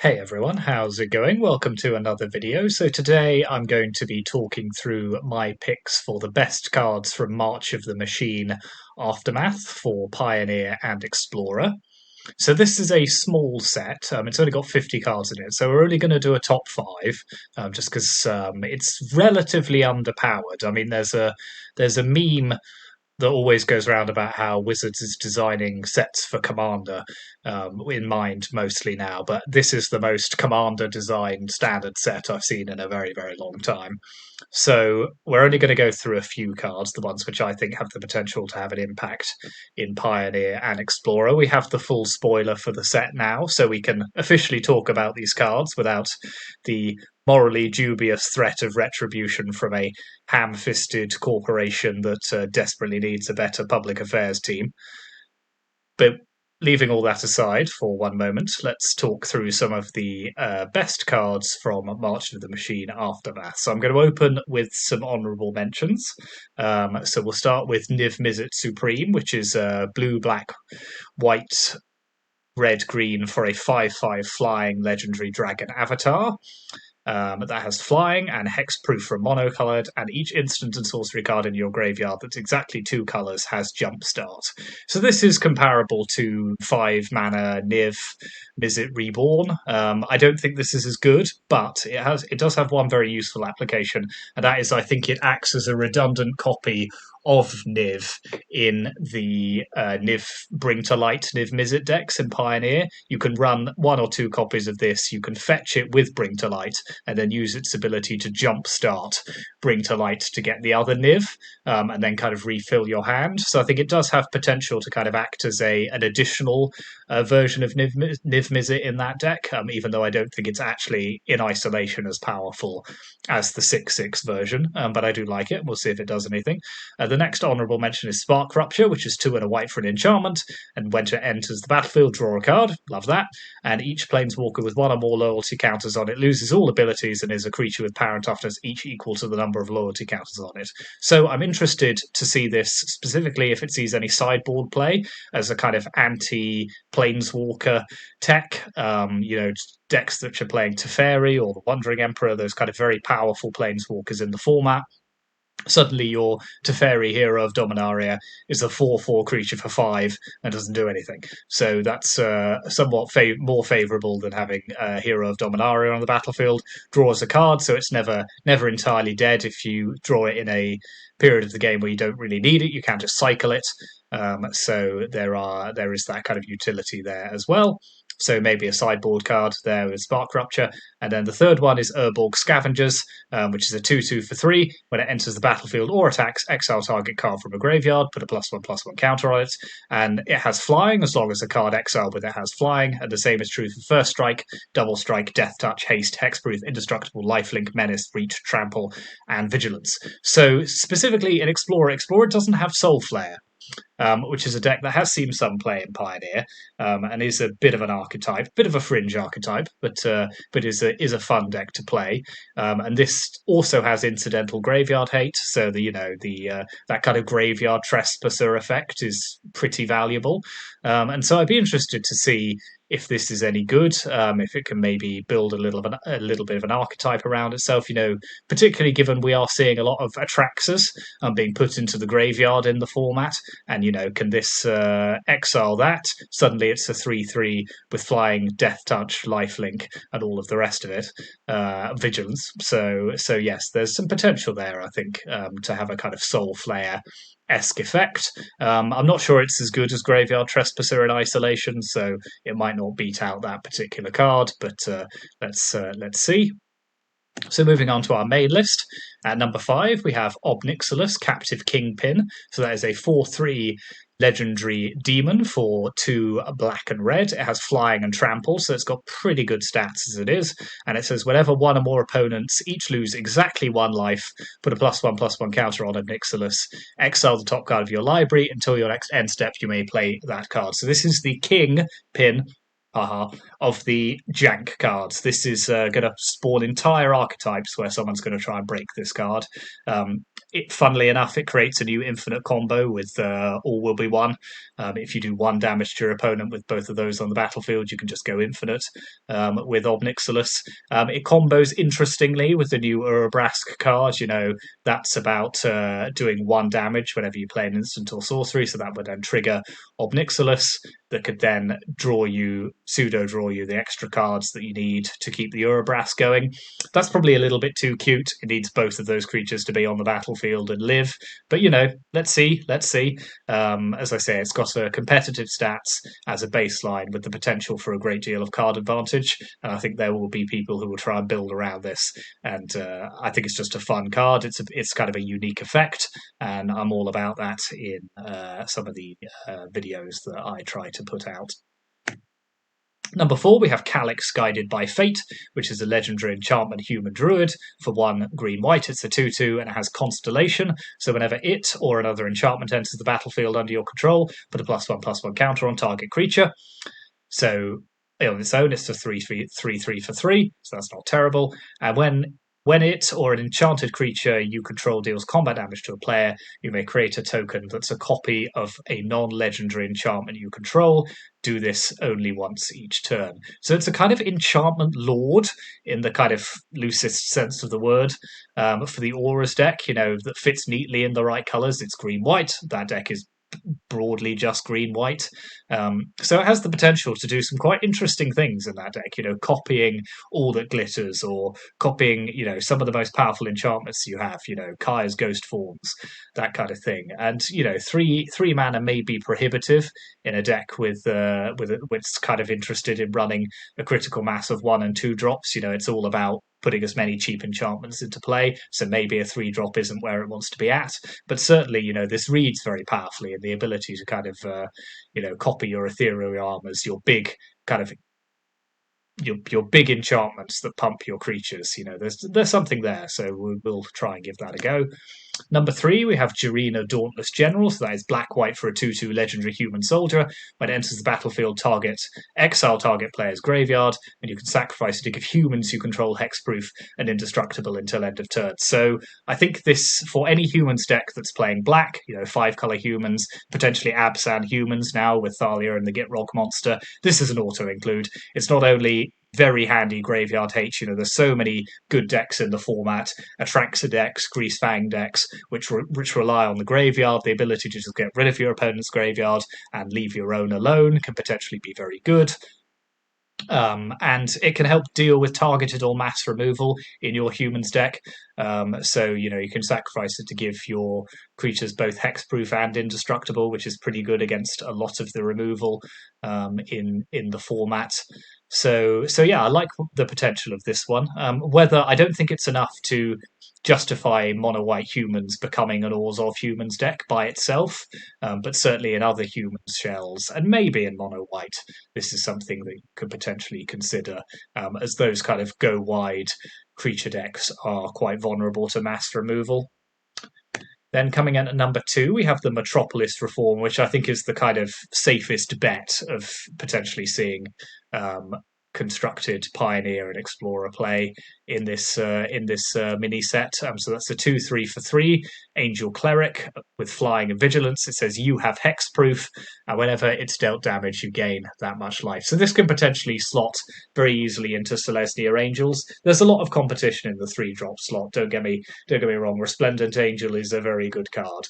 Hey everyone, how's it going? Welcome to another video. So today I'm going to be talking through my picks for the best cards from March of the Machine Aftermath for Pioneer and Explorer. So this is a small set. It's only got 50 cards in it, so we're only going to do a top five, just because it's relatively underpowered. I mean, there's a meme that always goes around about how Wizards is designing sets for Commander in mind mostly now, but this is the most Commander designed standard set I've seen in a very, very long time. So we're only going to go through a few cards, the ones which I think have the potential to have an impact in Pioneer and Explorer. We have the full spoiler for the set now, so we can officially talk about these cards without the morally dubious threat of retribution from a ham-fisted corporation that desperately needs a better public affairs team. But leaving all that aside for one moment, let's talk through some of the best cards from March of the Machine Aftermath. So I'm going to open with some honourable mentions. So we'll start with Niv Mizzet Supreme, which is blue, black, white, red, green for a 5/5 flying legendary dragon avatar. That has flying and hexproof for monocolored, and each instant and sorcery card in your graveyard that's exactly two colors has jumpstart. So this is comparable to 5 mana Niv Mizzet Reborn. I don't think this is as good, but it does have one very useful application, and that is I think it acts as a redundant copy of Niv in the Niv Bring to Light Niv Mizzet decks in Pioneer. You can run one or two copies of this. You can fetch it with Bring to Light and then use its ability to jumpstart Bring to Light to get the other Niv, and then kind of refill your hand. So I think it does have potential to kind of act as an additional version of Niv Mizzet in that deck, even though I don't think it's actually in isolation as powerful as the 6/6 version, but I do like it. We'll see if it does anything. The next honourable mention is Spark Rupture, which is 2 and a white for an enchantment, and when it enters the battlefield, draw a card. Love that. And each planeswalker with one or more loyalty counters on it loses all abilities and is a creature with power and toughness each equal to the number of loyalty counters on it. So I'm interested to see this specifically if it sees any sideboard play as a kind of anti-planeswalker tech. Decks that are playing Teferi or the Wandering Emperor, those kind of very powerful planeswalkers in the format. Suddenly your Teferi Hero of Dominaria is a 4/4 creature for 5 and doesn't do anything. So that's somewhat more favourable than having Hero of Dominaria on the battlefield. Draws a card, so it's never entirely dead. If you draw it in a period of the game where you don't really need it, you can just cycle it. So there is that kind of utility there as well. So maybe a sideboard card there with Spark Rupture. And then the third one is Urborg Scavengers, which is a 2/2 for 3. When it enters the battlefield or attacks, exile target card from a graveyard, put a +1/+1 counter on it. And it has flying as long as the card exiled with it has flying. And the same is true for First Strike, Double Strike, Death Touch, Haste, Hexproof, Indestructible, Lifelink, Menace, Reach, Trample, and Vigilance. So specifically in Explorer doesn't have Soul Flare. Which is a deck that has seen some play in Pioneer, and is a bit of an archetype, bit of a fringe archetype, but is a fun deck to play. And this also has incidental graveyard hate, so that kind of graveyard trespasser effect is pretty valuable. And so I'd be interested to see if this is any good, if it can maybe build a little bit of an archetype around itself. Particularly given we are seeing a lot of Atraxas being put into the graveyard in the format, and can this exile that? Suddenly it's a 3/3 with flying, death touch, lifelink, and all of the rest of it, vigilance. So yes, there's some potential there, I think, to have a kind of Soul Flare-esque effect. I'm not sure it's as good as Graveyard Trespasser in isolation, so it might not beat out that particular card, but let's see. So moving on to our main list, at number 5 we have Obnoxious Captive Kingpin. So that is a 4/3 legendary demon for 2 black and red. It has flying and trample, so it's got pretty good stats as it is. And it says whenever one or more opponents each lose exactly 1 life, put a +1/+1 counter on Obnoxious, exile the top card of your library. Until your next end step, you may play that card. So this is the King Pin of the jank cards. This is going to spawn entire archetypes where someone's going to try and break this card. funnily enough, it creates a new infinite combo with All Will Be One. If you do 1 damage to your opponent with both of those on the battlefield, you can just go infinite with Obnoxious. It combos interestingly with the new Urabrask card. That's about doing 1 damage whenever you play an instant or sorcery, so that would then trigger Obnoxious, that could then pseudo-draw you the extra cards that you need to keep the Urabrask going. That's probably a little bit too cute. It needs both of those creatures to be on the battlefield and live. But, let's see. As I say, it's got a competitive stats as a baseline with the potential for a great deal of card advantage. And I think there will be people who will try and build around this. And I think it's just a fun card. It's kind of a unique effect. And I'm all about that in some of the videos that I try to put out. Number 4, we have Calyx, Guided by Fate, which is a legendary enchantment human druid for 1 green-white. It's a 2/2 and it has Constellation, so whenever it or another enchantment enters the battlefield under your control, put a +1/+1 counter on target creature. So on its own, it's a 3/3 for 3, so that's not terrible. And when it or an enchanted creature you control deals combat damage to a player, you may create a token that's a copy of a non-legendary enchantment you control. Do this only once each turn. So it's a kind of enchantment lord in the kind of loosest sense of the word for the Auras deck, that fits neatly in the right colours. It's green-white. That deck is broadly just green-white. So it has the potential to do some quite interesting things in that deck, copying all that glitters or copying, some of the most powerful enchantments you have, Kaya's Ghost Forms, that kind of thing. And, three mana may be prohibitive in a deck with it's kind of interested in running a critical mass of 1 and 2 drops. It's all about putting as many cheap enchantments into play, so maybe a 3-drop isn't where it wants to be at. But certainly, this reads very powerfully, and the ability to kind of, copy your ethereal armors, your big kind of your big enchantments that pump your creatures. There's something there, so we'll try and give that a go. Number 3, we have Gerina, Dauntless General, so that is black-white for a 2/2 legendary human soldier. When it enters the battlefield, exile target player's graveyard, and you can sacrifice it to give humans you control hexproof and indestructible until end of turn. So I think this, for any humans deck that's playing black, 5-color humans, potentially Absan humans now with Thalia and the Gitrog monster, this is an auto-include. It's not only very handy graveyard H. There's so many good decks in the format. Atraxa decks, Greasefang decks, which rely on the graveyard. The ability to just get rid of your opponent's graveyard and leave your own alone can potentially be very good. And it can help deal with targeted or mass removal in your humans deck. So, you can sacrifice it to give your creatures both hexproof and indestructible, which is pretty good against a lot of the removal in the format. So yeah, I like the potential of this one. Whether I don't think it's enough to justify mono white humans becoming an Orzhov humans deck by itself, but certainly in other humans shells and maybe in mono white, this is something that you could potentially consider, as those kind of go wide creature decks are quite vulnerable to mass removal. Then coming in at number 2, we have the Metropolis Reform, which I think is the kind of safest bet of potentially seeing constructed Pioneer and Explorer play in this mini set. So that's a 2/3 for 3 Angel Cleric with Flying and Vigilance. It says you have hexproof, and whenever it's dealt damage, you gain that much life. So this can potentially slot very easily into Selesnya Angels. There's a lot of competition in the 3-drop slot. Don't get me wrong. Resplendent Angel is a very good card.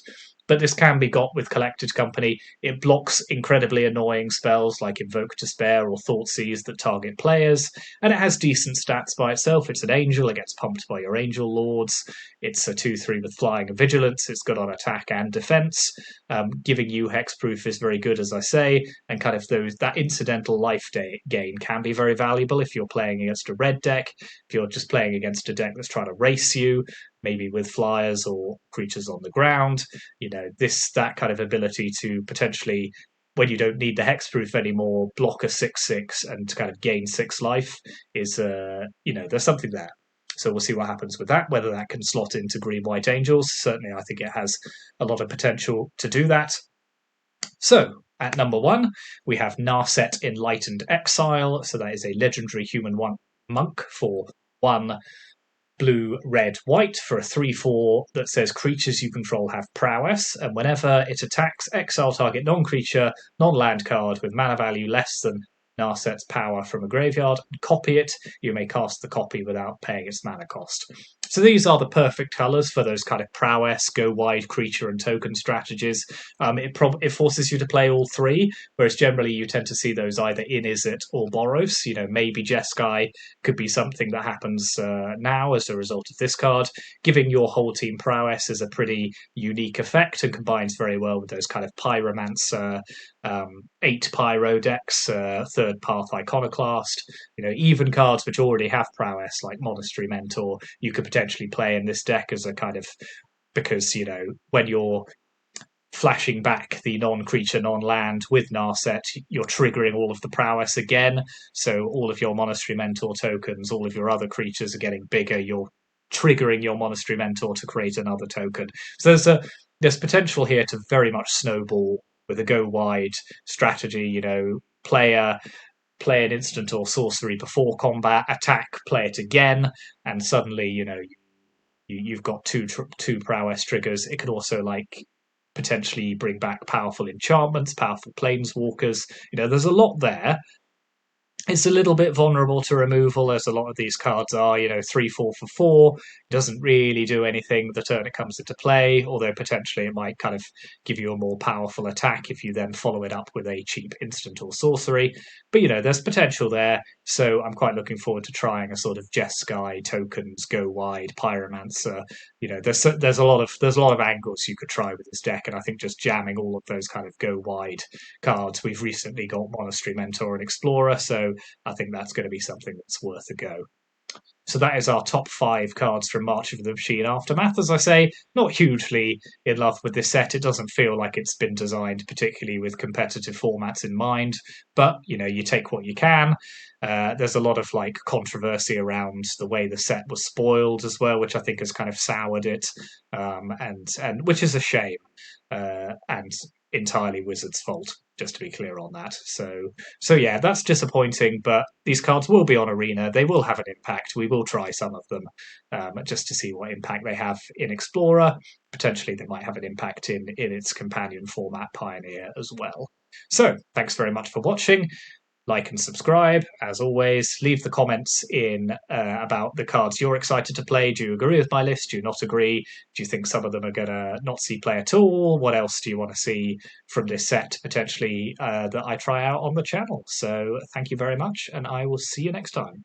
But this can be got with Collected Company. It blocks incredibly annoying spells like Invoke Despair or Thoughtseize that target players, and it has decent stats by itself. It's an angel, it gets pumped by your angel lords. It's a 2/3 with Flying and Vigilance. It's good on attack and defense. Giving you hexproof is very good, as I say, and kind of that incidental life gain can be very valuable if you're playing against a red deck. If you're just playing against a deck that's trying to race you, maybe with flyers or creatures on the ground, that kind of ability to potentially, when you don't need the hexproof anymore, block a 6/6 and kind of gain 6 life is, there's something there. So we'll see what happens with that, whether that can slot into green-white angels. Certainly, I think it has a lot of potential to do that. So, at number 1, we have Narset, Enlightened, Exile. So that is a legendary human monk for 1 blue, red, white for a 3/4 that says creatures you control have prowess, and whenever it attacks, exile target non-creature, non-land card with mana value less than Narset's power from a graveyard, copy it. You may cast the copy without paying its mana cost. So these are the perfect colours for those kind of prowess, go wide creature and token strategies. It forces you to play all three, whereas generally you tend to see those either in Izzet or Boros. Maybe Jeskai could be something that happens now as a result of this card. Giving your whole team prowess is a pretty unique effect and combines very well with those kind of pyromancer 8 pyro decks, third path iconoclast. Even cards which already have prowess like Monastery Mentor you could potentially play in this deck as a kind of, because when you're flashing back the non-creature, non-land with Narset, you're triggering all of the prowess again. So all of your Monastery Mentor tokens, all of your other creatures are getting bigger. You're triggering your Monastery Mentor to create another token. So there's potential here to very much snowball with a go wide strategy. Play an instant or sorcery before combat, attack, play it again, and suddenly you've got two prowess triggers. It could also potentially bring back powerful enchantments, powerful planeswalkers. There's a lot there. It's a little bit vulnerable to removal, as a lot of these cards are. 3/4 for 4 doesn't really do anything the turn it comes into play, although potentially it might kind of give you a more powerful attack if you then follow it up with a cheap instant or sorcery. But there's potential there, so I'm quite looking forward to trying a sort of Jeskai tokens go wide pyromancer. There's a lot of angles you could try with this deck, and I think just jamming all of those kind of go wide cards. We've recently got Monastery Mentor and Explorer, so I think that's going to be something that's worth a go. So that is our top 5 cards from March of the Machine Aftermath. As I say, not hugely in love with this set. It doesn't feel like it's been designed particularly with competitive formats in mind, but you take what you can. There's a lot of controversy around the way the set was spoiled as well, which I think has kind of soured it, and which is a shame, and entirely Wizards' fault, just to be clear on that. So yeah, that's disappointing, but these cards will be on Arena. They will have an impact. We will try some of them just to see what impact they have in Explorer. Potentially they might have an impact in its companion format, Pioneer, as well. So thanks very much for watching. Like and subscribe, as always. Leave the comments in about the cards you're excited to play. Do you agree with my list? Do you not agree? Do you think some of them are going to not see play at all? What else do you want to see from this set, potentially, that I try out on the channel? So thank you very much, and I will see you next time.